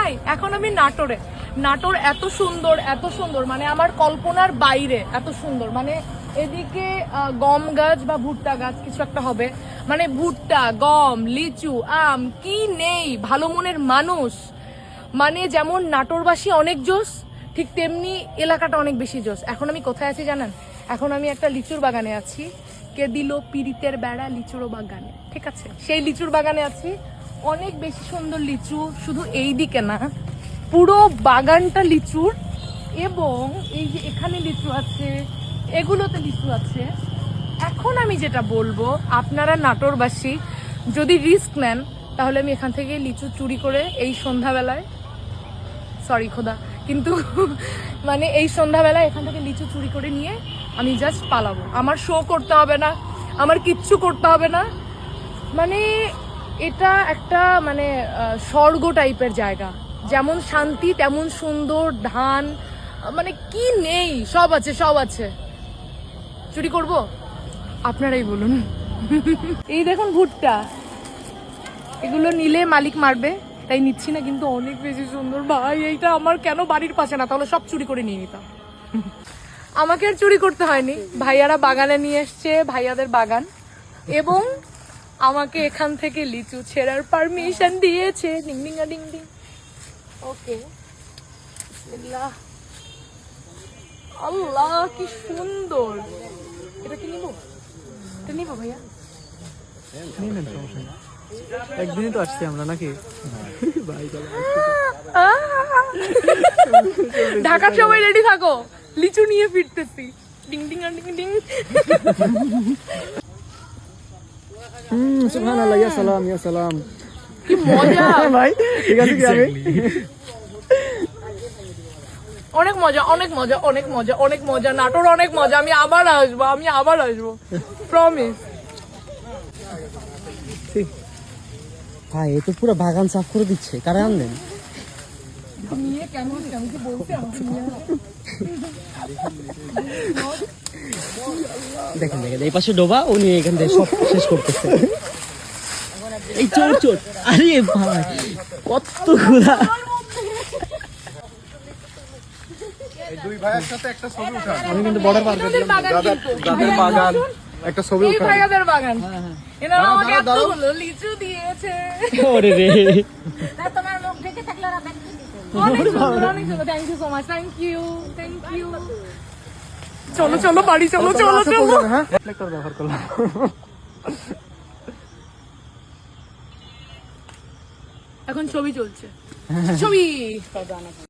নাই, এখন আমি নাটোরে। নাটোর এত সুন্দর মানে আমার কল্পনার বাইরে এত সুন্দর। মানে এদিকে গম গাছ বা ভুট্টা গাছ কিছু একটা হবে, মানে ভুট্টা, গম, লিচু, আম, কি নেই, ভালো মনের মানুষ। মানে যেমন নাটোরবাসী অনেক জোশ, ঠিক তেমনি এলাকাটা অনেক বেশি জোশ। এখন আমি কোথায় আছি জানেন? এখন আমি একটা লিচুর বাগানে আছি। কে দিল পিরিতের বেড়া লিচুর বাগানে, ঠিক আছে, সেই লিচুর বাগানে আছি। অনেক বেশি সুন্দর লিচু, শুধু এই দিকে না, পুরো বাগানটা লিচুর। এবং এই যে এখানে লিচু আছে, এগুলোতে লিচু আছে। এখন আমি যেটা বলবো, আপনারা নাটোরবাসী যদি রিস্ক নেন, তাহলে আমি এখান থেকে লিচু চুরি করে এই সন্ধ্যাবেলায়, সরি খোদা, কিন্তু মানে এই সন্ধ্যাবেলায় এখান থেকে লিচু চুরি করে নিয়ে আমি জাস্ট পালাবো। আমার শো করতে হবে না, আমার কিচ্ছু করতে হবে না। মানে এটা একটা মানে স্বর্গ টাইপের জায়গা, যেমন শান্তি তেমন সুন্দর, ধান, মানে কি নেই, সব আছে, সব আছে। চুরি করব? আপনারাই বলুন। এই দেখুন ভুট্টা, এগুলো নিলে মালিক মারবে, তাই নিচ্ছি না, কিন্তু অনেক বেশি সুন্দর। ভাই এইটা আমার কেন বাড়ির পাশে না, তাহলে সব চুরি করে নিয়ে নিতাম। আমাকে আর চুরি করতে হয়নি, ভাইয়ারা বাগানে নিয়ে এসছে, ভাইয়াদের বাগান, এবং আমাকে এখান থেকে লিচু ছেঁড়ার পারমিশন দিয়েছে। Ding ding ding ding. Okay, Allah কি সুন্দর। এটা কি নিব? এটা নিব ভাইয়া? একদিনই তো আসছি আমরা নাকি? ঢাকার সবাই রেডি থাকো, লিচু নিয়ে ফিরতেছি। Ding ding ding ding. সুবহানাল্লাহ, ইয়া সালাম, ইয়া সালাম। কি মজা ভাই, ঠিক আছে কি আমি? অনেক মজা, অনেক মজা, অনেক মজা, অনেক মজা। নাটোর অনেক মজা। আমি আবার আসবো, প্রমিস। ভাই এ তো পুরো বাগান সাফ করে দিচ্ছে, কারে আনলেন? নিয়ে কেন আমি কি বলছি আমাকে নিয়ে দেখেন দেখেন এই পাশে ডোবা, উনি এখান থেকে সব শেষ করতেছে। এই চোর চোর, আরে ভাই কতগুলা। দুই ভাইয়ের সাথে একটা ছবি উঠান। আমি কিন্তু বর্ডার পার করে দিলাম। যাদের বাগান একটা ছবি এই উঠান। ভাইয়াদের বাগান, এনারা আমাকে এতগুলো লিচু দিয়েছে। ওরে রে, তোমার মুখ দেখে থাকলে ওরা ব্যাগ দিতে। অনেক সুন্দর, অনেক সুন্দর। Thank you so much, thank you. চলো চলো বাড়ি চলো, চলো চলো। হ্যাঁ রিফ্লেক্টর ব্যবহার করলাম। এখন ছবি চলছে, ছবি।